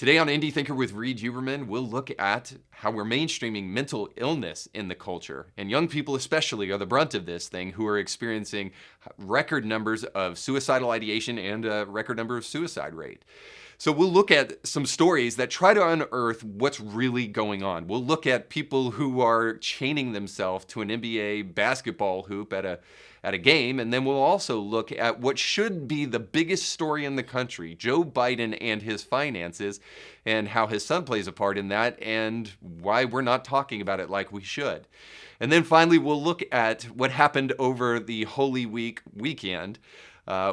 Today on Indie Thinker with Reed Huberman, we'll look at how we're mainstreaming mental illness in the culture. And young people especially are the brunt of this thing, who are experiencing record numbers of suicidal ideation and a record number of suicide rate. So we'll look at some stories that try to unearth what's really going on. We'll look at people who are chaining themselves to an NBA basketball hoop at a game, and then we'll also look at what should be the biggest story in the country, Joe Biden and his finances, and how his son plays a part in that, and why we're not talking about it like we should. And then finally, we'll look at what happened over the Holy Week weekend,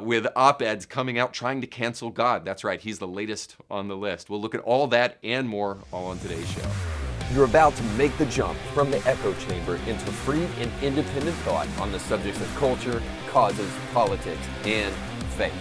with op-eds coming out trying to cancel God. That's right, he's the latest on the list. We'll look at all that and more all on today's show. You're about to make the jump from the echo chamber into free and independent thought on the subjects of culture, causes, politics, and faith.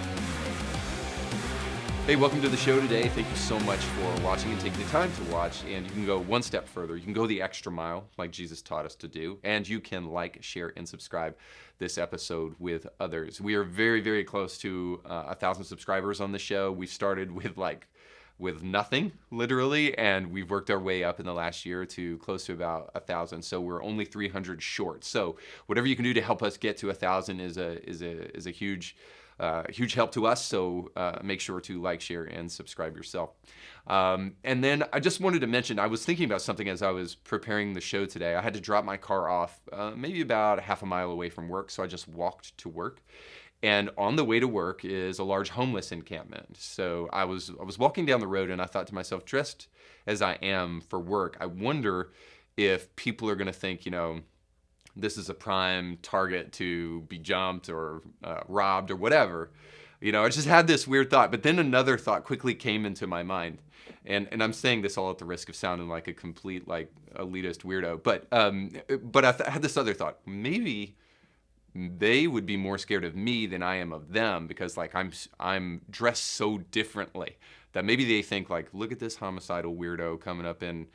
Hey, welcome to the show today. Thank you so much for watching and taking the time to watch. And you can go one step further. You can go the extra mile like Jesus taught us to do. And you can like, share, and subscribe this episode with others. We are very, very close to 1,000 subscribers on the show. We started with nothing, literally, and we've worked our way up in the last year to close to about 1,000. So we're only 300 short. So whatever you can do to help us get to 1,000 is a huge help to us. So make sure to like, share, and subscribe yourself. And then I just wanted to mention, I was thinking about something as I was preparing the show today. I had to drop my car off maybe about half a mile away from work, so I just walked to work. And on the way to work is a large homeless encampment. So I was walking down the road and I thought to myself, dressed as I am for work, I wonder if people are going to think, this is a prime target to be jumped or robbed or whatever. I just had this weird thought, but then another thought quickly came into my mind. And I'm saying this all at the risk of sounding like a complete elitist weirdo, but I had this other thought. Maybe they would be more scared of me than I am of them, because I'm dressed so differently that maybe they think look at this homicidal weirdo coming up in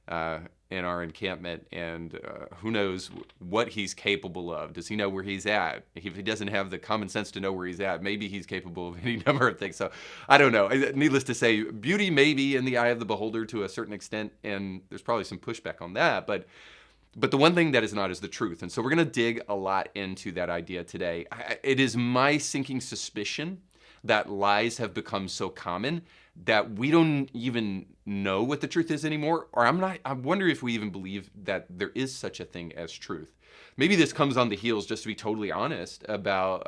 our encampment, and who knows what he's capable of. Does he know where he's at? If he doesn't have the common sense to know where he's at, maybe he's capable of any number of things. So I don't know. Needless to say, beauty may be in the eye of the beholder to a certain extent, and there's probably some pushback on that, but the one thing that is not is the truth. And so we're going to dig a lot into that idea today. It is my sinking suspicion that lies have become so common that we don't even know what the truth is anymore. Or I wonder if we even believe that there is such a thing as truth. Maybe this comes on the heels, just to be totally honest, about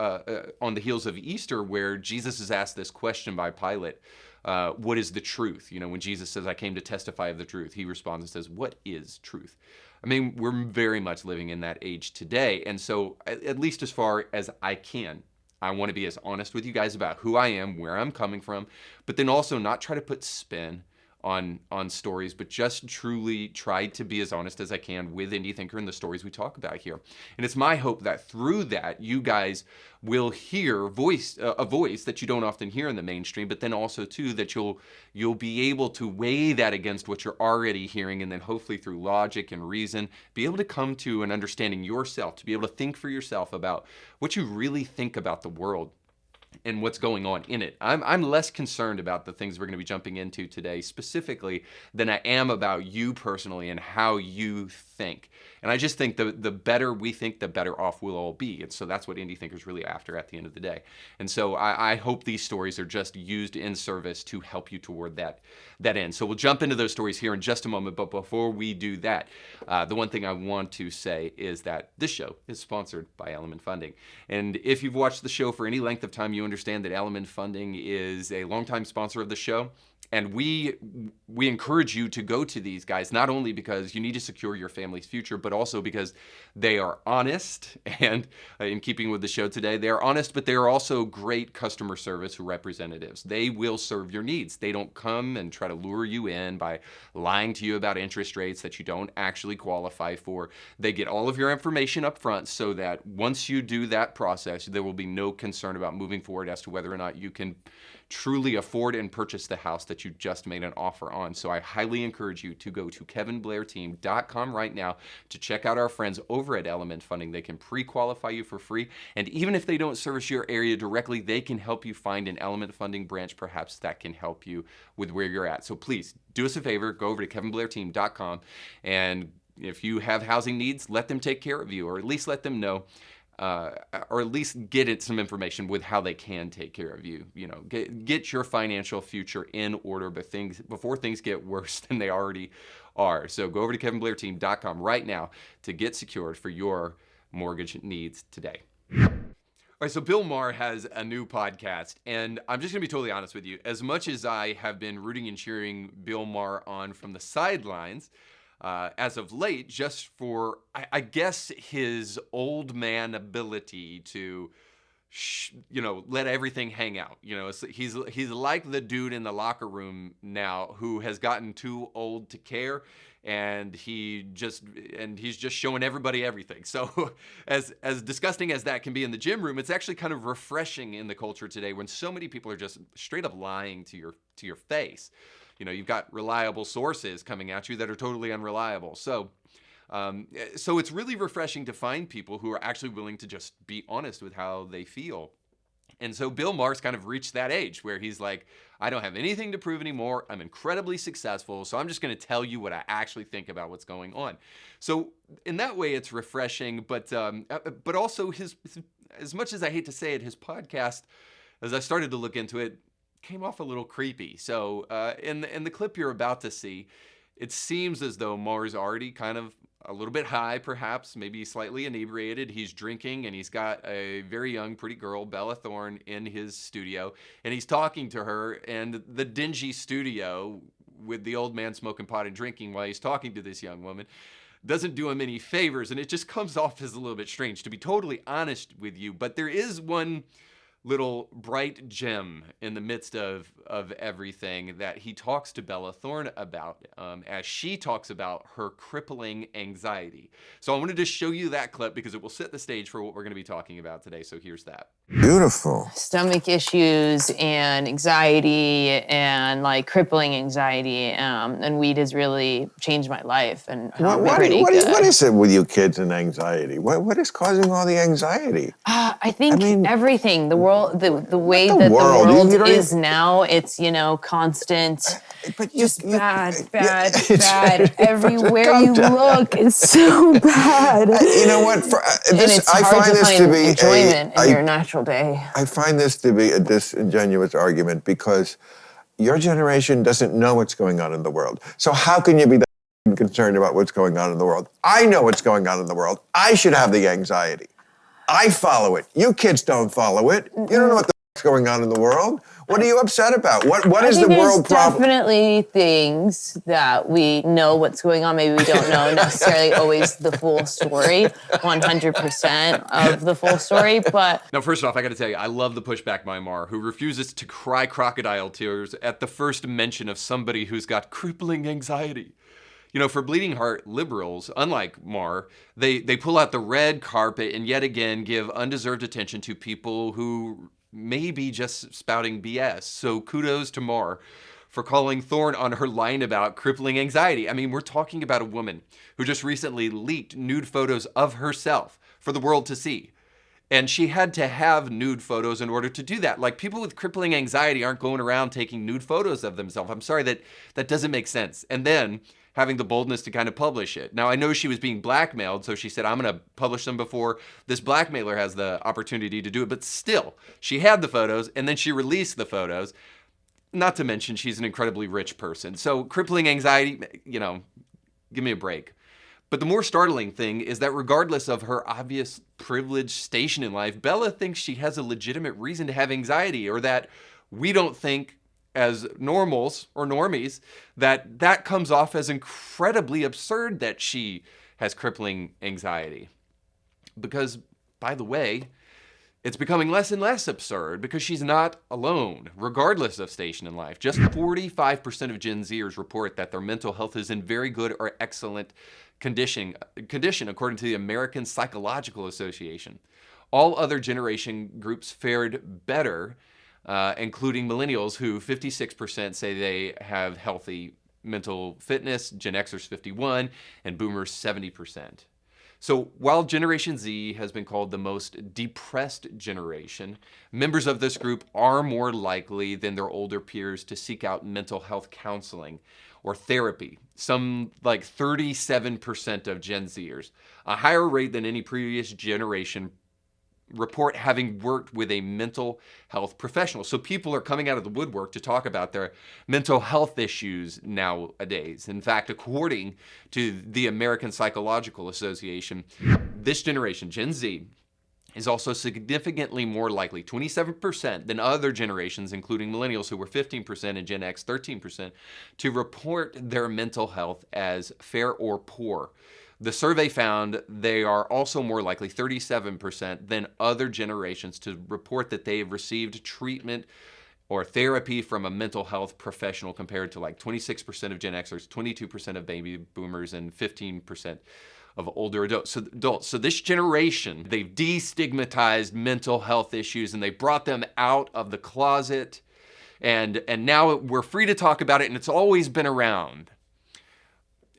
on the heels of Easter, where Jesus is asked this question by Pilate. What is the truth? When Jesus says, I came to testify of the truth, he responds and says, what is truth? I mean, we're very much living in that age today. And so, at least as far as I can, I want to be as honest with you guys about who I am, where I'm coming from, but then also not try to put spin on stories, but just truly try to be as honest as I can with Indie Thinker and the stories we talk about here. And it's my hope that through that, you guys will hear a voice that you don't often hear in the mainstream, but then also too that you'll be able to weigh that against what you're already hearing, and then hopefully through logic and reason, be able to come to an understanding yourself, to be able to think for yourself about what you really think about the world and what's going on in it. I'm less concerned about the things we're going to be jumping into today specifically than I am about you personally and how you think. And I just think the better we think, the better off we'll all be. And so that's what Indie Thinker's really after at the end of the day. And so I hope these stories are just used in service to help you toward that end. So we'll jump into those stories here in just a moment. But before we do that, the one thing I want to say is that this show is sponsored by Element Funding. And if you've watched the show for any length of time, you understand that Element Funding is a longtime sponsor of the show. And we encourage you to go to these guys, not only because you need to secure your family's future, but also because they are honest, and in keeping with the show today, they are honest, but they are also great customer service representatives. They will serve your needs. They don't come and try to lure you in by lying to you about interest rates that you don't actually qualify for. They get all of your information up front so that once you do that process, there will be no concern about moving forward as to whether or not you can truly afford and purchase the house that you just made an offer on. So I highly encourage you to go to kevinblairteam.com right now to check out our friends over at Element Funding. They can pre-qualify you for free, and even if they don't service your area directly, they can help you find an Element Funding branch perhaps that can help you with where you're at. So please do us a favor, go over to kevinblairteam.com, and if you have housing needs, let them take care of you, or at least let them know, or at least get it some information with how they can take care of you. You know, get your financial future in order before things get worse than they already are. So go over to kevinblairteam.com right now to get secured for your mortgage needs today. All right, so Bill Maher has a new podcast, and I'm just gonna be totally honest with you. As much as I have been rooting and cheering Bill Maher on from the sidelines, as of late, just for, I guess, his old man ability to, let everything hang out. You know, he's like the dude in the locker room now who has gotten too old to care, and he's just showing everybody everything. So as disgusting as that can be in the gym room, it's actually kind of refreshing in the culture today when so many people are just straight up lying to your face. You know, you've got reliable sources coming at you that are totally unreliable. So it's really refreshing to find people who are actually willing to just be honest with how they feel. And so Bill Maher's kind of reached that age where he's like, I don't have anything to prove anymore. I'm incredibly successful, so I'm just going to tell you what I actually think about what's going on. So in that way, it's refreshing, but also his, as much as I hate to say it, his podcast, as I started to look into it, came off a little creepy. So in the clip you're about to see, it seems as though Maher's already kind of a little bit high, perhaps, maybe slightly inebriated. He's drinking, and he's got a very young, pretty girl, Bella Thorne, in his studio, and he's talking to her, and the dingy studio with the old man smoking pot and drinking while he's talking to this young woman doesn't do him any favors, and it just comes off as a little bit strange, to be totally honest with you. But there is one little bright gem in the midst of everything that he talks to Bella Thorne about, as she talks about her crippling anxiety. So I wanted to show you that clip because it will set the stage for what we're going to be talking about today. So here's that. Beautiful. Stomach issues and anxiety and like crippling anxiety, and weed has really changed my life. And What is it with you kids and anxiety? What is causing all the anxiety? I think mean, everything. The world, the way the that world. the world You don't is even- now, it's constant. But Just bad. it's- Everywhere calm you down. look is so bad. You know what? And it's I hard find to this find to be enjoyment in your natural day. I find this to be a disingenuous argument because your generation doesn't know what's going on in the world. So how can you be that concerned about what's going on in the world? I know what's going on in the world. I should have the anxiety. I follow it. You kids don't follow it. You don't know what the f***'s going on in the world. What are you upset about? What is the world problem? Definitely things that we know what's going on. Maybe we don't know necessarily always the full story, 100% of the full story, but... Now, first off, I got to tell you, I love the pushback by Maher, who refuses to cry crocodile tears at the first mention of somebody who's got crippling anxiety. You know, for bleeding heart liberals, unlike Maher, they pull out the red carpet and yet again give undeserved attention to people who may be just spouting BS. So kudos to Maher for calling Thorne on her line about crippling anxiety. I mean, we're talking about a woman who just recently leaked nude photos of herself for the world to see. And she had to have nude photos in order to do that. Like, people with crippling anxiety aren't going around taking nude photos of themselves. I'm sorry, that doesn't make sense. And then having the boldness to kind of publish it. Now, I know she was being blackmailed, so she said, I'm going to publish them before this blackmailer has the opportunity to do it. But still, she had the photos, and then she released the photos. Not to mention, she's an incredibly rich person. So crippling anxiety, give me a break. But the more startling thing is that regardless of her obvious privileged station in life, Bella thinks she has a legitimate reason to have anxiety, or that we don't think as normals or normies that comes off as incredibly absurd that she has crippling anxiety. Because, by the way, it's becoming less and less absurd because she's not alone, regardless of station in life. Just 45% of Gen Zers report that their mental health is in very good or excellent condition, according to the American Psychological Association. All other generation groups fared better including millennials, who 56% say they have healthy mental fitness, Gen Xers 51, and boomers 70%. So while Generation Z has been called the most depressed generation, members of this group are more likely than their older peers to seek out mental health counseling or therapy. Some like 37% of Gen Zers, a higher rate than any previous generation, report having worked with a mental health professional. So people are coming out of the woodwork to talk about their mental health issues nowadays. In fact, according to the American Psychological Association, this generation, Gen Z, is also significantly more likely, 27%, than other generations, including millennials, who were 15%, and Gen X 13%, to report their mental health as fair or poor. The survey found they are also more likely, 37%, than other generations to report that they have received treatment or therapy from a mental health professional, compared to like 26% of Gen Xers, 22% of baby boomers, and 15% of older adults. So this generation, they've destigmatized mental health issues and they brought them out of the closet. And now we're free to talk about it, and it's always been around.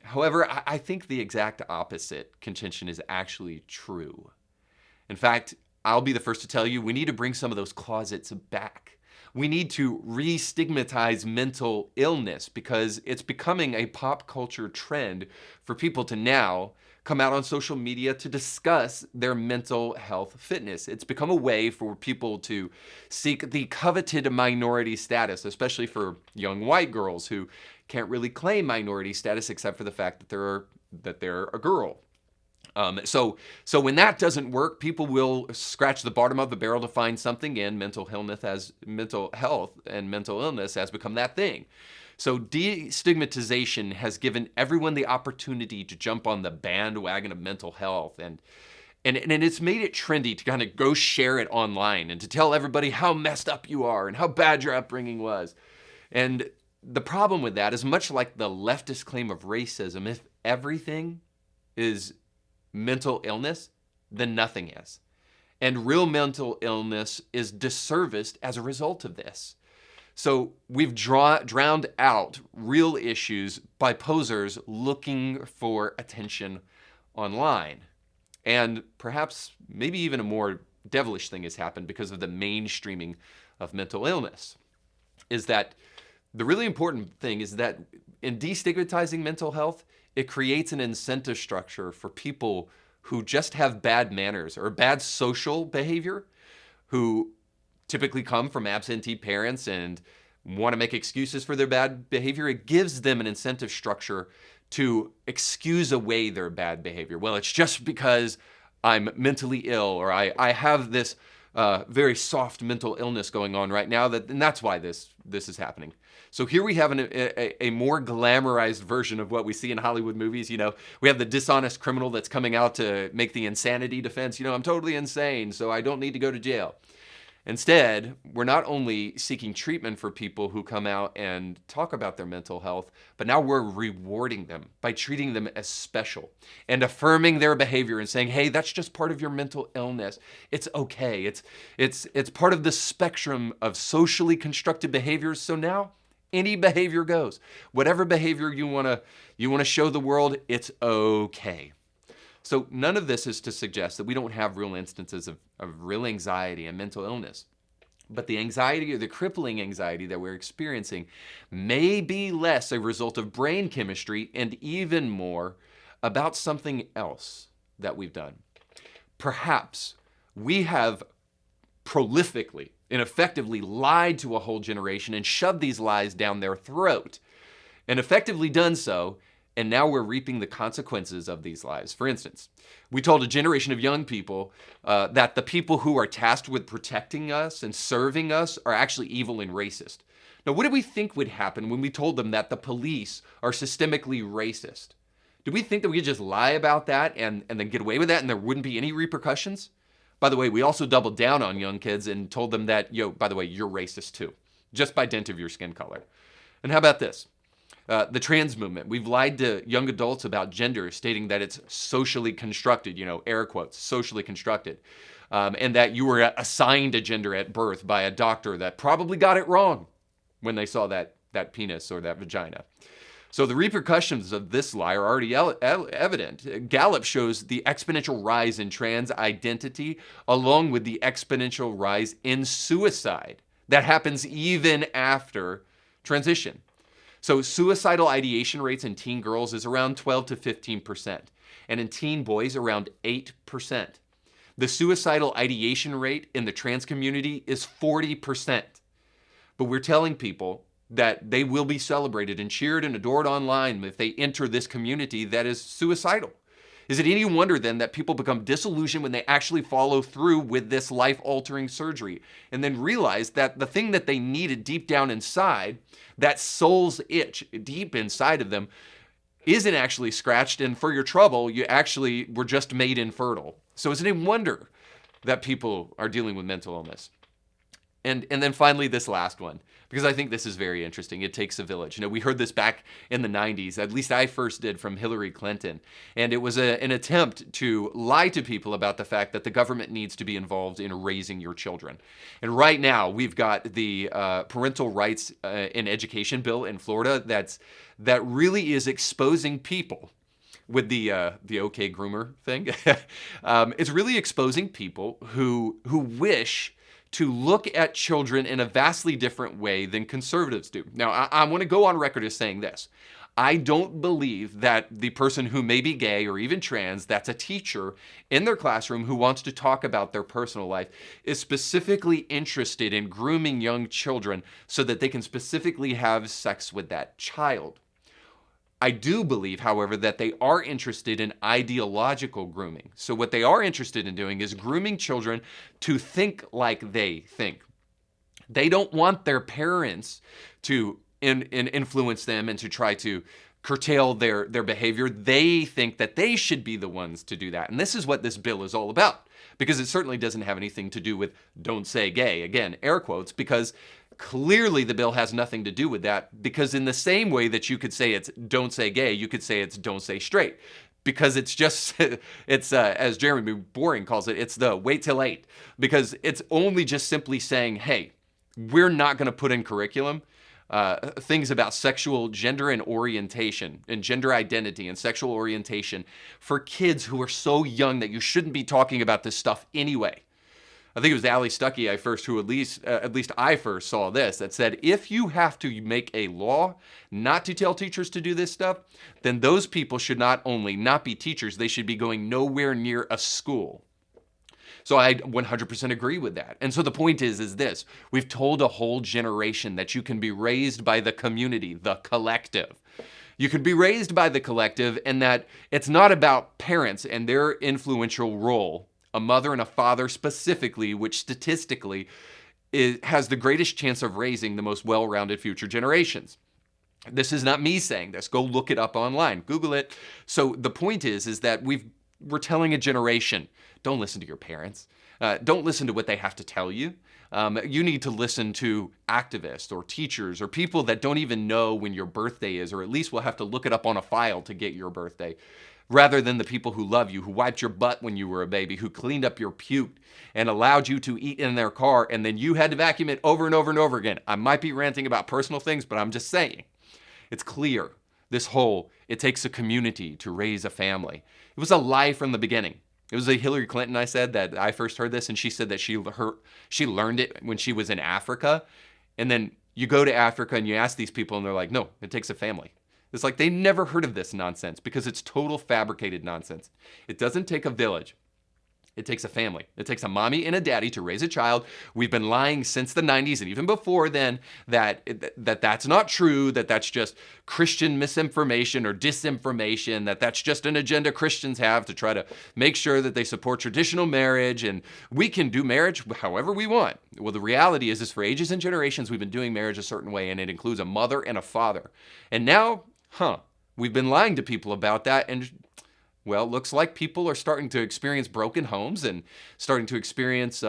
However, I think the exact opposite contention is actually true. In fact, I'll be the first to tell you, we need to bring some of those closets back. We need to re-stigmatize mental illness, because it's becoming a pop culture trend for people to now come out on social media to discuss their mental health fitness. It's become a way for people to seek the coveted minority status, especially for young white girls who can't really claim minority status except for the fact that they're a girl. So when that doesn't work, people will scratch the bottom of the barrel to find something, in mental health and mental illness has become that thing. So destigmatization has given everyone the opportunity to jump on the bandwagon of mental health, and it's made it trendy to kind of go share it online and to tell everybody how messed up you are and how bad your upbringing was. And the problem with that is, much like the leftist claim of racism, if everything is mental illness, then nothing is. And real mental illness is disserviced as a result of this. So we've drowned out real issues by posers looking for attention online. And perhaps maybe even a more devilish thing has happened because of the mainstreaming of mental illness, is that the really important thing is that in destigmatizing mental health, it creates an incentive structure for people who just have bad manners or bad social behavior, who typically come from absentee parents and want to make excuses for their bad behavior. It gives them an incentive structure to excuse away their bad behavior. Well, it's just because I'm mentally ill, or I have this very soft mental illness going on right now, and that's why this is happening. So here we have a more glamorized version of what we see in Hollywood movies. You know, we have the dishonest criminal that's coming out to make the insanity defense. You know, I'm totally insane, so I don't need to go to jail. Instead, we're not only seeking treatment for people who come out and talk about their mental health, but now we're rewarding them by treating them as special and affirming their behavior and saying, hey, that's just part of your mental illness. It's okay. It's part of the spectrum of socially constructed behaviors. So now any behavior goes. Whatever behavior you want to show the world, it's okay. So none of this is to suggest that we don't have real instances of real anxiety and mental illness. But the anxiety, or the crippling anxiety that we're experiencing, may be less a result of brain chemistry and even more about something else that we've done. Perhaps we have prolifically and effectively lied to a whole generation and shoved these lies down their throat, and effectively done so. And now we're reaping the consequences of these lies. For instance, we told a generation of young people that the people who are tasked with protecting us and serving us are actually evil and racist. Now, what did we think would happen when we told them that the police are systemically racist? Did we think that we could just lie about that and then get away with that and there wouldn't be any repercussions? By the way, we also doubled down on young kids and told them that, by the way, you're racist too, just by dint of your skin color. And how about this? The trans movement. We've lied to young adults about gender, stating that it's socially constructed, air quotes, socially constructed. and that you were assigned a gender at birth by a doctor that probably got it wrong when they saw that penis or that vagina. So the repercussions of this lie are already evident. Gallup shows the exponential rise in trans identity along with the exponential rise in suicide that happens even after transition. So suicidal ideation rates in teen girls is around 12 to 15%, and in teen boys around 8%. The suicidal ideation rate in the trans community is 40%. But we're telling people that they will be celebrated and cheered and adored online if they enter this community that is suicidal. Is it any wonder then that people become disillusioned when they actually follow through with this life-altering surgery and then realize that the thing that they needed deep down inside, that soul's itch deep inside of them, isn't actually scratched, and for your trouble, you actually were just made infertile. So is it any wonder that people are dealing with mental illness? And then finally, this last one, because I think this is very interesting. It takes a village. We heard this back in the 90s, at least I first did, from Hillary Clinton. And it was an attempt to lie to people about the fact that the government needs to be involved in raising your children. And right now, we've got the parental rights in education bill in Florida that really is exposing people with the OK groomer thing. It's really exposing people who wish to look at children in a vastly different way than conservatives do. Now, I want to go on record as saying this. I don't believe that the person who may be gay or even trans, that's a teacher in their classroom who wants to talk about their personal life, is specifically interested in grooming young children so that they can specifically have sex with that child. I do believe, however, that they are interested in ideological grooming. So what they are interested in doing is grooming children to think like they think. They don't want their parents to influence them and to try to curtail their behavior. They think that they should be the ones to do that. And this is what this bill is all about, because it certainly doesn't have anything to do with "don't say gay." Again, air quotes, because clearly the bill has nothing to do with that, because in the same way that you could say it's "don't say gay," you could say it's "don't say straight." Because it's just, it's as Jeremy Boring calls it, it's the wait till 8. Because it's only just simply saying, hey, we're not going to put in curriculum things about sexual gender and orientation and gender identity and sexual orientation for kids who are so young that you shouldn't be talking about this stuff anyway. I think it was Ali Stuckey who at least I first saw this, that said, if you have to make a law not to tell teachers to do this stuff, then those people should not only not be teachers, they should be going nowhere near a school. So I 100% agree with that. And so the point is this: we've told a whole generation that you can be raised by the community, the collective. You can be raised by the collective, and that it's not about parents and their influential role, a mother and a father specifically, which statistically has the greatest chance of raising the most well-rounded future generations. This is not me saying this. Go look it up online. Google it. So the point is that we're telling a generation, don't listen to your parents. Don't listen to what they have to tell you. You need to listen to activists or teachers or people that don't even know when your birthday is, or at least will have to look it up on a file to get your birthday, rather than the people who love you, who wiped your butt when you were a baby, who cleaned up your puke and allowed you to eat in their car, and then you had to vacuum it over and over and over again. I might be ranting about personal things, but I'm just saying. It's clear, it takes a community to raise a family. It was a lie from the beginning. It was a Hillary Clinton, I said, that I first heard this, and she said that she learned it when she was in Africa. And then you go to Africa and you ask these people, and they're like, no, it takes a family. It's like they never heard of this nonsense, because it's total fabricated nonsense. It doesn't take a village. It takes a family. It takes a mommy and a daddy to raise a child. We've been lying since the 90s and even before then that's not true, that's just Christian misinformation or disinformation, that's just an agenda Christians have to try to make sure that they support traditional marriage, and we can do marriage however we want. Well, the reality is for ages and generations, we've been doing marriage a certain way, and it includes a mother and a father. And now, we've been lying to people about that, and well, looks like people are starting to experience broken homes and starting to experience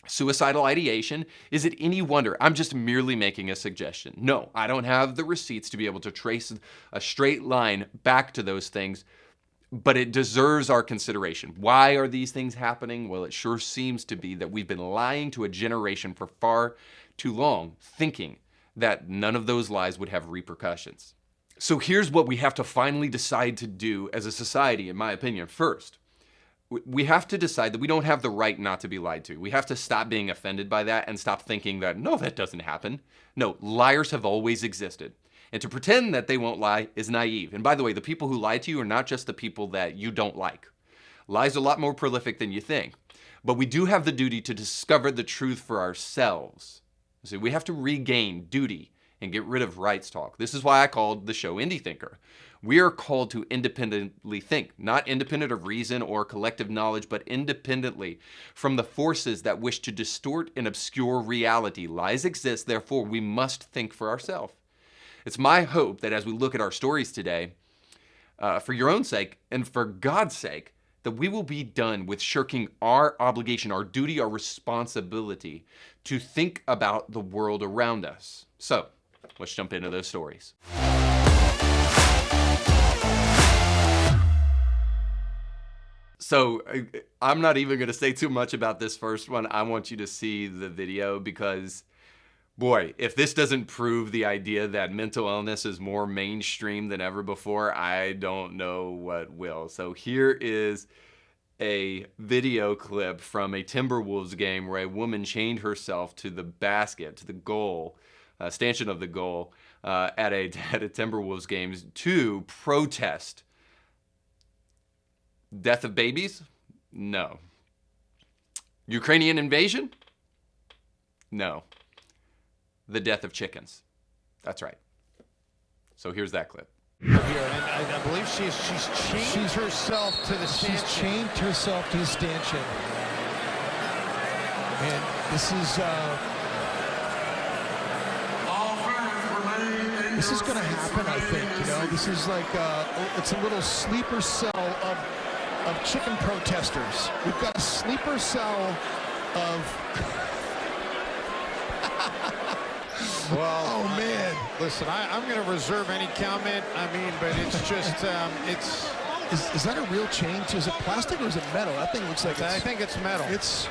suicidal ideation. Is it any wonder? I'm just merely making a suggestion. No, I don't have the receipts to be able to trace a straight line back to those things. but it deserves our consideration. Why are these things happening? Well, it sure seems to be that we've been lying to a generation for far too long, thinking that none of those lies would have repercussions. So here's what we have to finally decide to do as a society, in my opinion. First, we have to decide that we don't have the right not to be lied to. We have to stop being offended by that and stop thinking that, no, that doesn't happen. No, liars have always existed. And to pretend that they won't lie is naive. And by the way, the people who lie to you are not just the people that you don't like. Lies are a lot more prolific than you think. But we do have the duty to discover the truth for ourselves. So we have to regain duty and get rid of rights talk. This is why I called the show Indie Thinker. We are called to independently think, not independent of reason or collective knowledge, but independently from the forces that wish to distort and obscure reality. Lies exist, therefore we must think for ourselves. It's my hope that as we look at our stories today, for your own sake and for God's sake, that we will be done with shirking our obligation, our duty, our responsibility to think about the world around us. So, let's jump into those stories. So, I'm not even going to say too much about this first one. I want you to see the video because, boy, if this doesn't prove the idea that mental illness is more mainstream than ever before, I don't know what will. So here is a video clip from a Timberwolves game where a woman chained herself to the basket, to the goal, stanchion of the goal, at a Timberwolves game to protest death of babies? No. Ukrainian invasion? No. The death of chickens. That's right. So here's that clip. Here, and I believe she's chained herself to the stanchion. She's chained herself to the stanchion. And this is going to happen, I think. You know, this is like it's a little sleeper cell of chicken protesters. We've got a sleeper cell of. Well, oh man! Listen, I'm going to reserve any comment. I mean, but it's just it's. Is that a real chain? Is it plastic or is it metal? That thing looks like. I think it's metal. It's.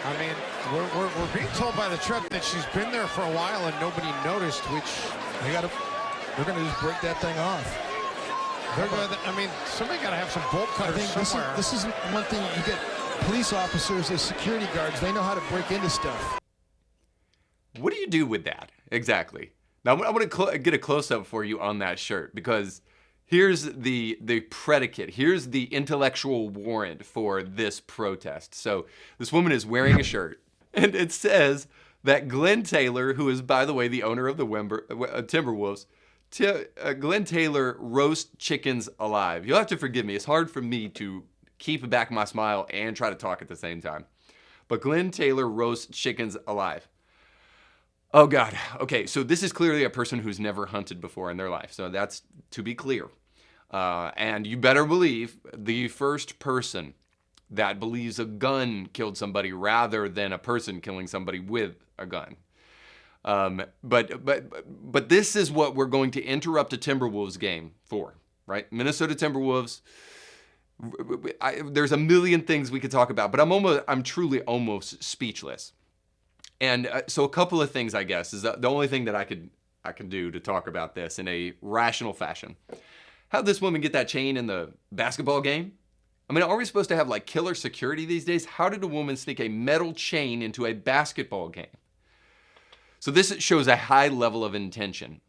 I mean, we're being told by the truck that she's been there for a while and nobody noticed, which they're going to just break that thing off. I mean, somebody got to have some bolt cutters somewhere. This is one thing you get. Police officers as security guards, they know how to break into stuff. What do you do with that exactly? Now I'm going to get a close-up for you on that shirt because here's the predicate. Here's the intellectual warrant for this protest. So this woman is wearing a shirt, and it says that Glenn Taylor, who is, by the way, the owner of the Timberwolves, Glenn Taylor roasts chickens alive. You'll have to forgive me. It's hard for me to keep back my smile and try to talk at the same time. But Glenn Taylor roasts chickens alive. Oh God. Okay, so this is clearly a person who's never hunted before in their life. So that's to be clear. And you better believe the first person that believes a gun killed somebody rather than a person killing somebody with a gun. But this is what we're going to interrupt a Timberwolves game for, right? Minnesota Timberwolves. There's a million things we could talk about, but I'm truly almost speechless. And so a couple of things, I guess, is the only thing that I can do to talk about this in a rational fashion. How'd this woman get that chain in the basketball game? I mean, are we supposed to have like killer security these days? How did a woman sneak a metal chain into a basketball game? So this shows a high level of intention,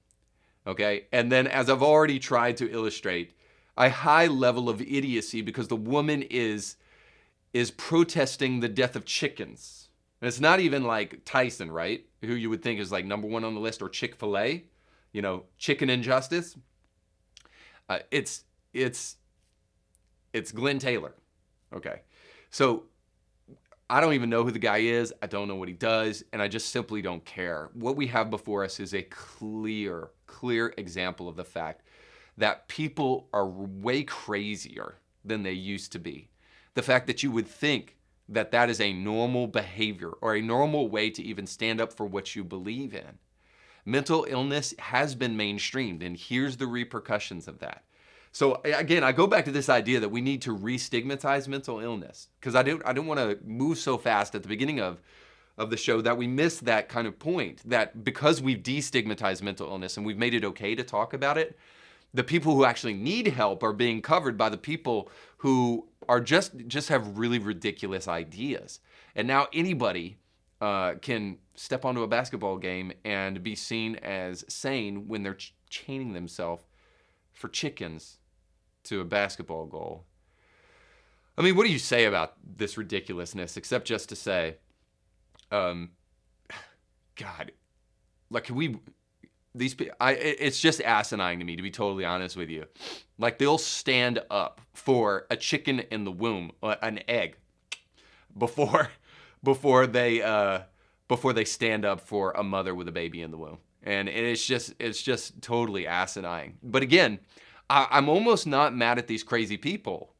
okay? And then as I've already tried to illustrate, a high level of idiocy because the woman is protesting the death of chickens. And it's not even like Tyson, right? Who you would think is like number one on the list, or Chick-fil-A, you know, chicken injustice. It's Glenn Taylor. Okay. So I don't even know who the guy is. I don't know what he does. And I just simply don't care. What we have before us is a clear example of the fact that people are way crazier than they used to be. The fact that you would think that that is a normal behavior or a normal way to even stand up for what you believe in. Mental illness has been mainstreamed, and here's the repercussions of that. So again, I go back to this idea that we need to re-stigmatize mental illness, because I don't want to move so fast at the beginning of the show that we miss that kind of point, that because we've destigmatized mental illness and we've made it okay to talk about it, the people who actually need help are being covered by the people who are just have really ridiculous ideas. And now anybody can step onto a basketball game and be seen as sane when they're chaining themselves for chickens to a basketball goal. I mean, what do you say about this ridiculousness, except just to say, God, like, can we, these people, it's just asinine to me, to be totally honest with you. Like, they'll stand up for a chicken in the womb, an egg, before they stand up for a mother with a baby in the womb. And it's just totally asinine. But again, I'm almost not mad at these crazy people.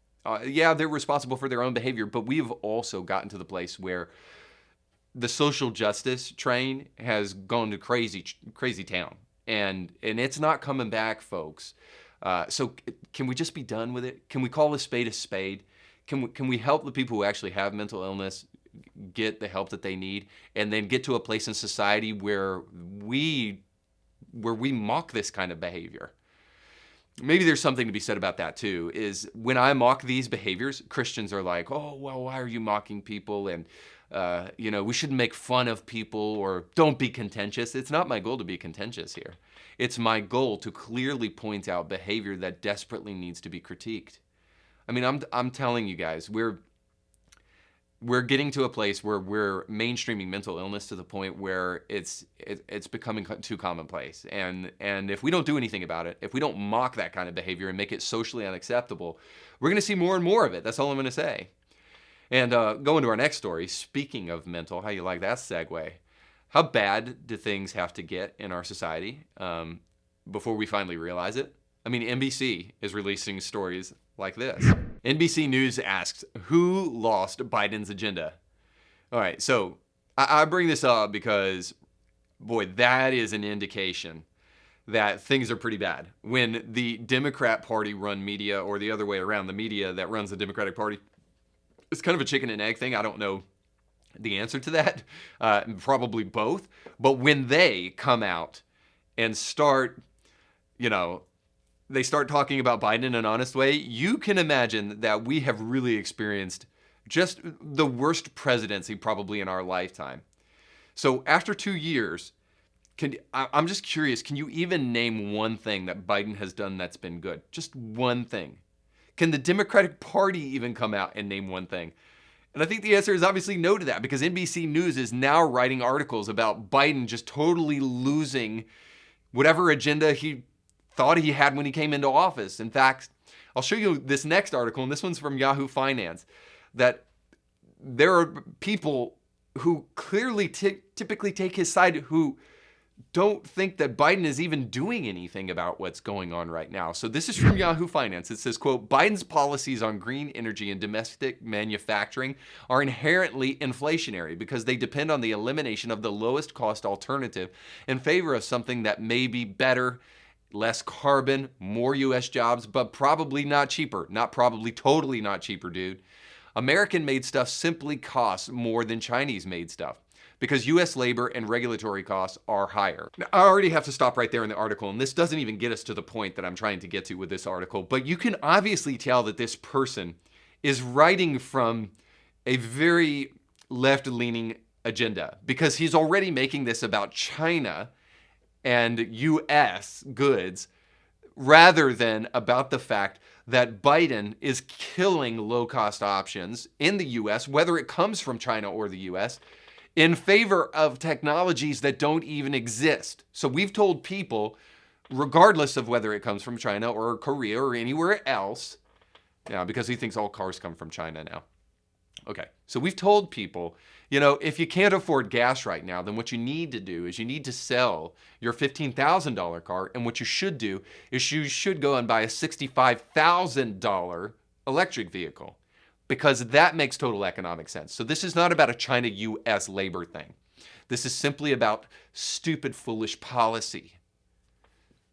Yeah, they're responsible for their own behavior, but we've also gotten to the place where the social justice train has gone to crazy town, and it's not coming back, folks. So can we just be done with it? Can we call a spade a spade? Can we help the people who actually have mental illness get the help that they need, and then get to a place in society where we mock this kind of behavior? Maybe there's something to be said about that too, is when I mock these behaviors, Christians are like, oh, well, why are you mocking people? And, we shouldn't make fun of people, or don't be contentious. It's not my goal to be contentious here. It's my goal to clearly point out behavior that desperately needs to be critiqued. I mean, I'm telling you guys, we're getting to a place where we're mainstreaming mental illness to the point where it's becoming too commonplace. And if we don't do anything about it, if we don't mock that kind of behavior and make it socially unacceptable, we're going to see more and more of it. That's all I'm going to say. And going to our next story, speaking of mental, how you like that segue? How bad do things have to get in our society before we finally realize it? I mean, NBC is releasing stories like this. NBC News asks, who lost Biden's agenda? All right, so I bring this up because, boy, that is an indication that things are pretty bad. When the Democrat Party run media, or the other way around, the media that runs the Democratic Party, it's kind of a chicken and egg thing. I don't know the answer to that. Probably both. But when they come out and start, they start talking about Biden in an honest way, you can imagine that we have really experienced just the worst presidency probably in our lifetime. So after 2 years, I'm just curious, can you even name one thing that Biden has done that's been good? Just one thing. Can the Democratic Party even come out and name one thing? And I think the answer is obviously no to that, because NBC News is now writing articles about Biden just totally losing whatever agenda he thought he had when he came into office. In fact, I'll show you this next article, and this one's from Yahoo Finance, that there are people who clearly typically take his side who don't think that Biden is even doing anything about what's going on right now. So this is from Yahoo Finance. It says, quote, Biden's policies on green energy and domestic manufacturing are inherently inflationary because they depend on the elimination of the lowest cost alternative in favor of something that may be better, less carbon, more U.S. jobs, but probably not cheaper. Not probably, totally not cheaper, dude. American-made stuff simply costs more than Chinese-made stuff, because U.S. labor and regulatory costs are higher. Now, I already have to stop right there in the article, and this doesn't even get us to the point that I'm trying to get to with this article, but you can obviously tell that this person is writing from a very left-leaning agenda, because he's already making this about China and U.S. goods rather than about the fact that Biden is killing low-cost options in the U.S., whether it comes from China or the U.S., in favor of technologies that don't even exist. So we've told people, regardless of whether it comes from China or Korea or anywhere else, because he thinks all cars come from China now. Okay, so we've told people, if you can't afford gas right now, then what you need to do is you need to sell your $15,000 car, and what you should do is you should go and buy a $65,000 electric vehicle, because that makes total economic sense. So this is not about a China-U.S. labor thing. This is simply about stupid, foolish policy.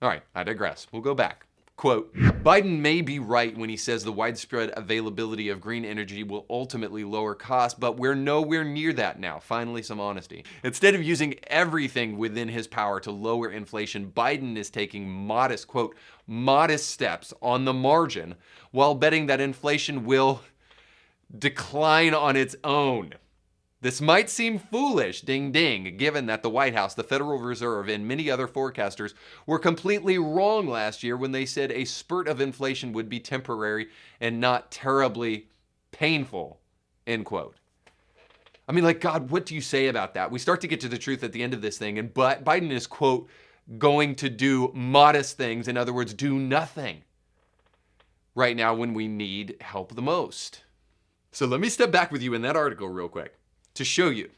All right, I digress. We'll go back. Quote, Biden may be right when he says the widespread availability of green energy will ultimately lower costs, but we're nowhere near that now. Finally, some honesty. Instead of using everything within his power to lower inflation, Biden is taking modest, quote, modest steps on the margin while betting that inflation will decline on its own. This might seem foolish, ding ding, given that the White House, the Federal Reserve, and many other forecasters were completely wrong last year when they said a spurt of inflation would be temporary and not terribly painful, end quote. I mean, like, God, what do you say about that? We start to get to the truth at the end of this thing, and Biden is, quote, going to do modest things, in other words, do nothing, right now when we need help the most. So let me step back with you in that article real quick to show you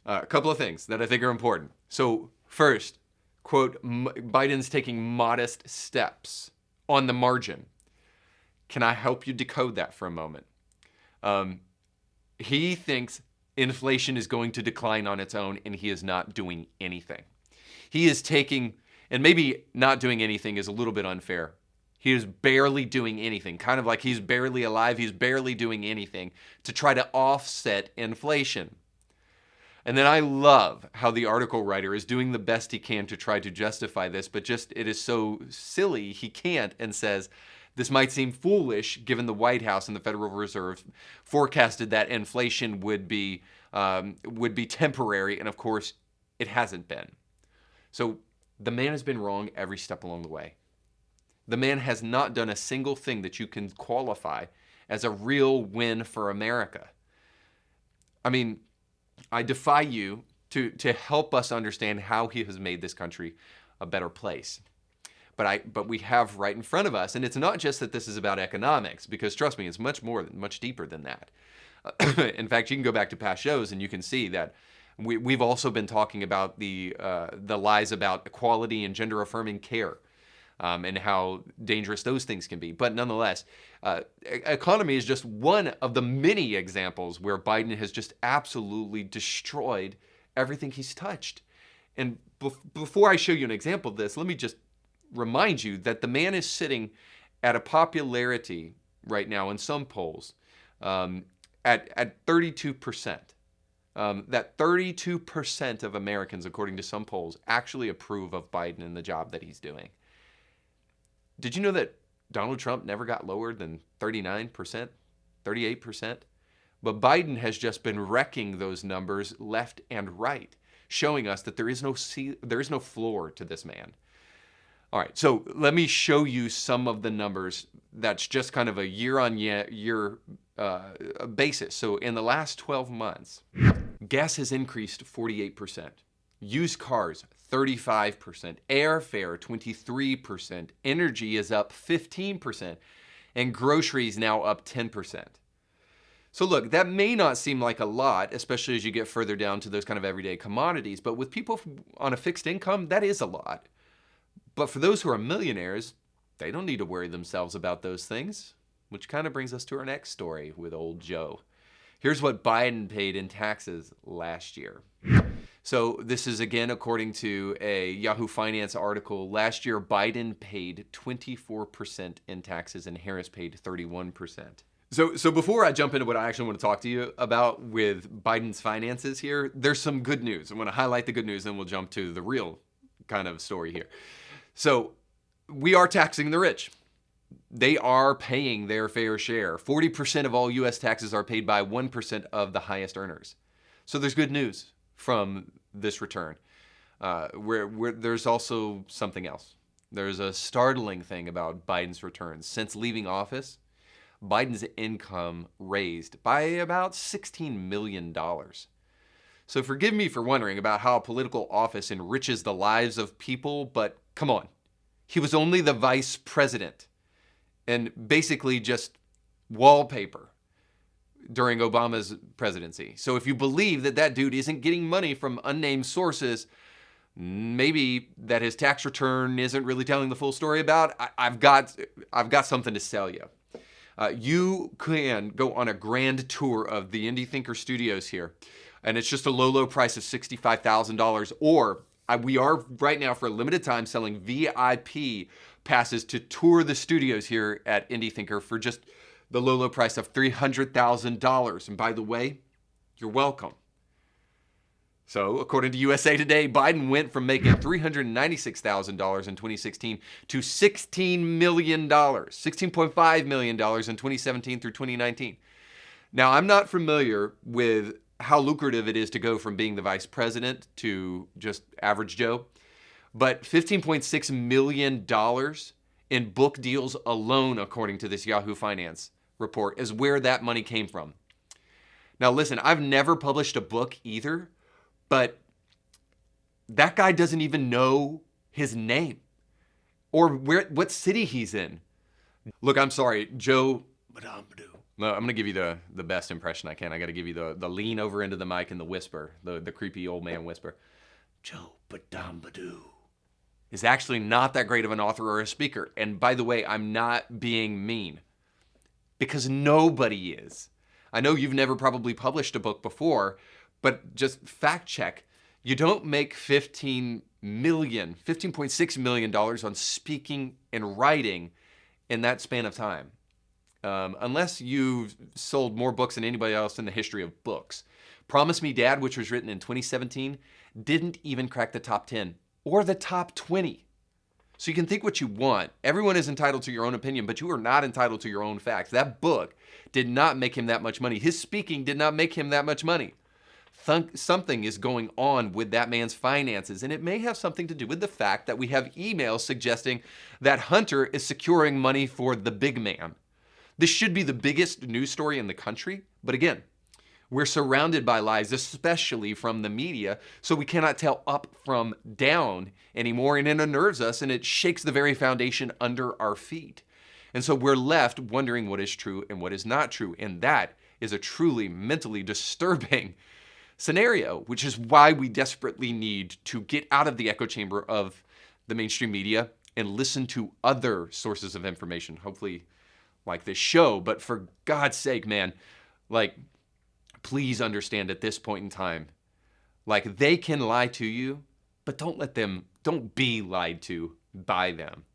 a couple of things that I think are important. So first, quote, Biden's taking modest steps on the margin. Can I help you decode that for a moment? He thinks inflation is going to decline on its own, and he is not doing anything. He is taking, and maybe not doing anything is a little bit unfair. He is barely doing anything, kind of like he's barely alive. He's barely doing anything to try to offset inflation. And then I love how the article writer is doing the best he can to try to justify this, but just it is so silly he can't, and says, this might seem foolish given the White House and the Federal Reserve forecasted that inflation would be temporary, and of course it hasn't been. So the man has been wrong every step along the way. The man has not done a single thing that you can qualify as a real win for America. I mean, I defy you to help us understand how he has made this country a better place. But we have right in front of us, and it's not just that this is about economics, because trust me, it's much deeper than that. In fact, you can go back to past shows and you can see that we've also been talking about the lies about equality and gender-affirming care. And how dangerous those things can be. But nonetheless, economy is just one of the many examples where Biden has just absolutely destroyed everything he's touched. And before I show you an example of this, let me just remind you that the man is sitting at a popularity right now in some polls at 32%. That 32% of Americans, according to some polls, actually approve of Biden and the job that he's doing. Did you know that Donald Trump never got lower than 39%, 38%? But Biden has just been wrecking those numbers left and right, showing us that there is no floor to this man. All right, so let me show you some of the numbers. That's just kind of a year-on-year basis. So in the last 12 months, gas has increased 48%. Used cars, 35%. Airfare, 23%. Energy is up 15%. And groceries now up 10%. So look, that may not seem like a lot, especially as you get further down to those kind of everyday commodities. But with people on a fixed income, that is a lot. But for those who are millionaires, they don't need to worry themselves about those things. Which kind of brings us to our next story with old Joe. Here's what Biden paid in taxes last year. So this is, again, according to a Yahoo Finance article. Last year, Biden paid 24% in taxes and Harris paid 31%. So before I jump into what I actually want to talk to you about with Biden's finances here, there's some good news. I want to highlight the good news, then we'll jump to the real kind of story here. So we are taxing the rich. They are paying their fair share. 40% of all U.S. taxes are paid by 1% of the highest earners. So there's good news from this return. Where there's also something else. There's a startling thing about Biden's returns. Since leaving office, Biden's income raised by about $16 million. So forgive me for wondering about how a political office enriches the lives of people, but come on. He was only the vice president and basically just wallpaper during Obama's presidency. So if you believe that that dude isn't getting money from unnamed sources, maybe that his tax return isn't really telling the full story about. I've got something to sell you. You can go on a grand tour of the Indie Thinker studios here. And it's just a low, low price of $65,000. Or we are right now for a limited time selling VIP passes to tour the studios here at Indie Thinker for just the low, low price of $300,000. And by the way, you're welcome. So, according to USA Today, Biden went from making $396,000 in 2016 to $16 million, $16.5 million in 2017 through 2019. Now, I'm not familiar with how lucrative it is to go from being the vice president to just average Joe, but $15.6 million in book deals alone, according to this Yahoo Finance report, is where that money came from. Now, listen, I've never published a book either, but that guy doesn't even know his name or what city he's in. Look, I'm sorry, Joe. No, I'm going to give you the best impression I can. I got to give you the lean over into the mic and the whisper, the creepy old man whisper. Joe Badambadoo is actually not that great of an author or a speaker. And by the way, I'm not being mean because nobody is. I know you've never probably published a book before, but just fact check. You don't make $15.6 million on speaking and writing in that span of time. Unless you've sold more books than anybody else in the history of books. Promise Me Dad, which was written in 2017, didn't even crack the top 10 or the top 20. So you can think what you want. Everyone is entitled to your own opinion, but you are not entitled to your own facts. That book did not make him that much money. His speaking did not make him that much money. Something is going on with that man's finances, and it may have something to do with the fact that we have emails suggesting that Hunter is securing money for the big man. This should be the biggest news story in the country, but again, we're surrounded by lies, especially from the media, so we cannot tell up from down anymore, and it unnerves us, and it shakes the very foundation under our feet. And so we're left wondering what is true and what is not true, and that is a truly mentally disturbing scenario, which is why we desperately need to get out of the echo chamber of the mainstream media and listen to other sources of information, hopefully like this show. But for God's sake, man, like, please understand at this point in time, like, they can lie to you, but don't be lied to by them.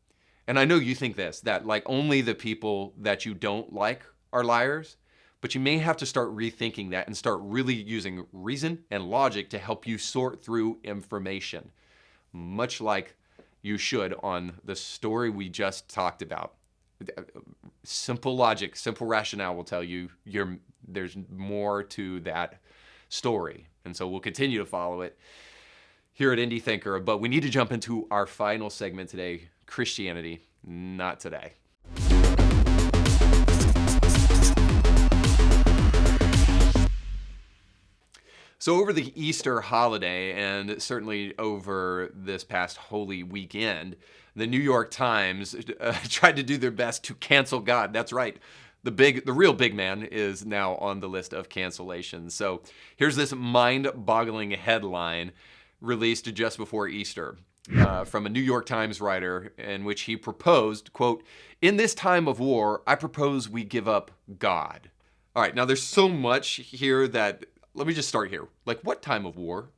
And I know you think this, that like only the people that you don't like are liars, but you may have to start rethinking that and start really using reason and logic to help you sort through information, much like you should on the story we just talked about. Simple logic, simple rationale will tell you there's more to that story. And so we'll continue to follow it here at Indie Thinker. But we need to jump into our final segment today, Christianity, not today. So over the Easter holiday, and certainly over this past Holy Weekend, the New York Times tried to do their best to cancel God. That's right. The real big man is now on the list of cancellations. So here's this mind-boggling headline released just before Easter from a New York Times writer, in which he proposed, quote, "In this time of war, I propose we give up God." All right, now there's so much here that, let me just start here. Like, what time of war?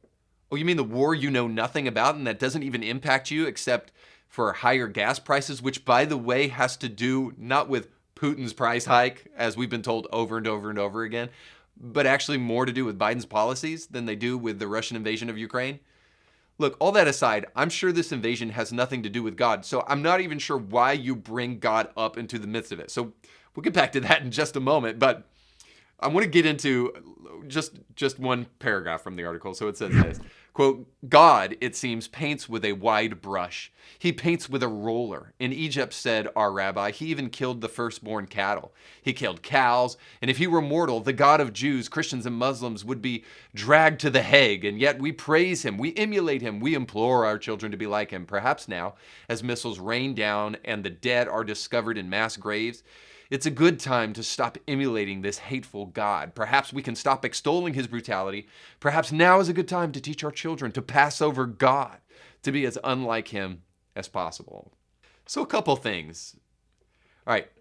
Oh, you mean the war you know nothing about and that doesn't even impact you except for higher gas prices, which, by the way, has to do not with Putin's price hike, as we've been told over and over and over again, but actually more to do with Biden's policies than they do with the Russian invasion of Ukraine? Look, all that aside, I'm sure this invasion has nothing to do with God, so I'm not even sure why you bring God up into the midst of it. So we'll get back to that in just a moment, but I want to get into just one paragraph from the article. So it says this, quote, "God, it seems, paints with a wide brush. He paints with a roller. In Egypt, said our rabbi, he even killed the firstborn cattle. He killed cows, and if he were mortal, the God of Jews, Christians, and Muslims would be dragged to the Hague. And yet we praise him, we emulate him, we implore our children to be like him. Perhaps now, as missiles rain down and the dead are discovered in mass graves, it's a good time to stop emulating this hateful God. Perhaps we can stop extolling his brutality. Perhaps now is a good time to teach our children to pass over God, to be as unlike him as possible." So a couple things. All right,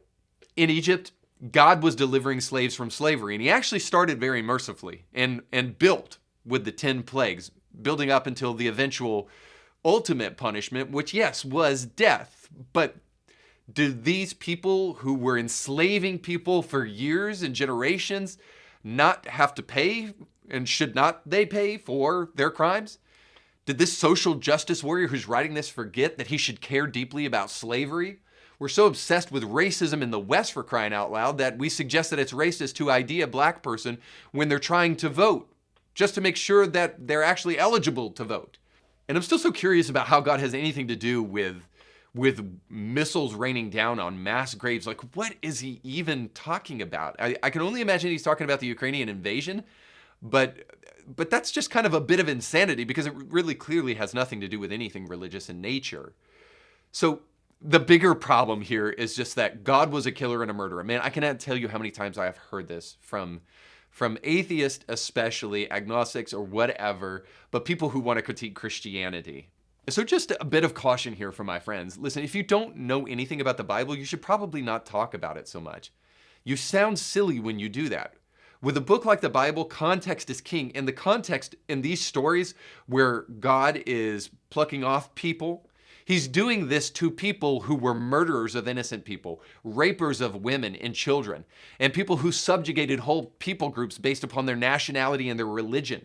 in Egypt, God was delivering slaves from slavery, and he actually started very mercifully and built with the 10 plagues, building up until the eventual ultimate punishment, which, yes, was death. But did these people who were enslaving people for years and generations not have to pay, and should not they pay for their crimes? Did this social justice warrior who's writing this forget that he should care deeply about slavery? We're so obsessed with racism in the West, for crying out loud, that we suggest that it's racist to ID a black person when they're trying to vote, just to make sure that they're actually eligible to vote. And I'm still so curious about how God has anything to do with missiles raining down on mass graves. Like, what is he even talking about? I can only imagine he's talking about the Ukrainian invasion, but that's just kind of a bit of insanity, because it really clearly has nothing to do with anything religious in nature. So the bigger problem here is just that God was a killer and a murderer. Man, I cannot tell you how many times I have heard this from atheists, especially agnostics or whatever, but people who want to critique Christianity. So just a bit of caution here for my friends. Listen, if you don't know anything about the Bible, you should probably not talk about it so much. You sound silly when you do that. With a book like the Bible, context is king. And the context in these stories where God is plucking off people, he's doing this to people who were murderers of innocent people, rapers of women and children, and people who subjugated whole people groups based upon their nationality and their religion.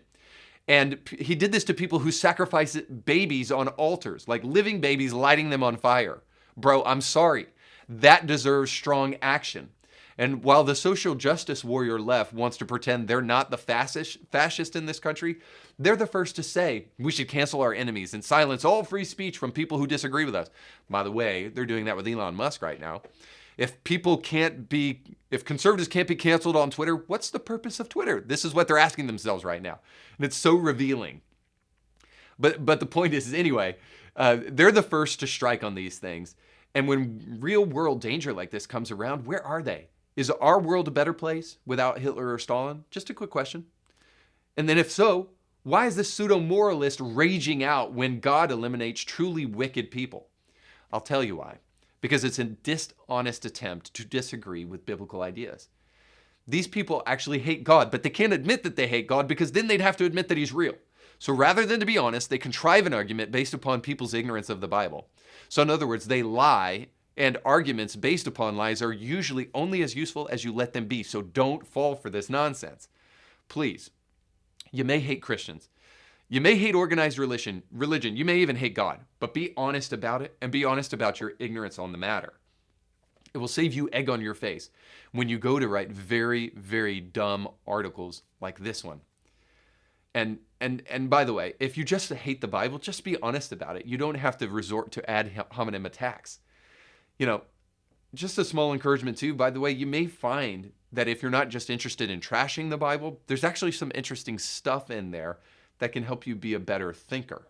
And he did this to people who sacrificed babies on altars, like living babies, lighting them on fire. Bro, I'm sorry. That deserves strong action. And while the social justice warrior left wants to pretend they're not the fascist in this country, they're the first to say we should cancel our enemies and silence all free speech from people who disagree with us. By the way, they're doing that with Elon Musk right now. If conservatives can't be canceled on Twitter, what's the purpose of Twitter? This is what they're asking themselves right now. And it's so revealing. But the point is, anyway, they're the first to strike on these things. And when real world danger like this comes around, where are they? Is our world a better place without Hitler or Stalin? Just a quick question. And then if so, why is this pseudo-moralist raging out when God eliminates truly wicked people? I'll tell you why. Because it's a dishonest attempt to disagree with biblical ideas. These people actually hate God, but they can't admit that they hate God, because then they'd have to admit that he's real. So rather than to be honest, they contrive an argument based upon people's ignorance of the Bible. So in other words, they lie, and arguments based upon lies are usually only as useful as you let them be. So don't fall for this nonsense. Please. You may hate Christians. You may hate organized religion. You may even hate God. But be honest about it, and be honest about your ignorance on the matter. It will save you egg on your face when you go to write very, very dumb articles like this one. And by the way, if you just hate the Bible, just be honest about it. You don't have to resort to ad hominem attacks. You know, just a small encouragement too, by the way, you may find that if you're not just interested in trashing the Bible, there's actually some interesting stuff in there that can help you be a better thinker.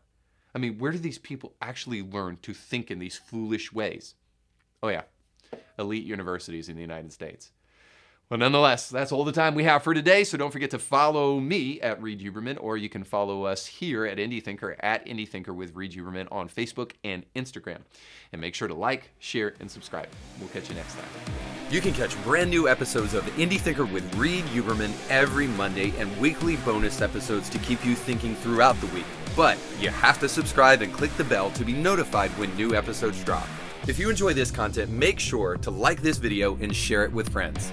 I mean, where do these people actually learn to think in these foolish ways? Oh yeah, elite universities in the United States. Well, nonetheless, that's all the time we have for today, so don't forget to follow me at Reed Huberman, or you can follow us here at Indie Thinker, at Indie Thinker with Reed Huberman on Facebook and Instagram. And make sure to like, share, and subscribe. We'll catch you next time. You can catch brand new episodes of Indie Thinker with Reed Huberman every Monday, and weekly bonus episodes to keep you thinking throughout the week. But you have to subscribe and click the bell to be notified when new episodes drop. If you enjoy this content, make sure to like this video and share it with friends.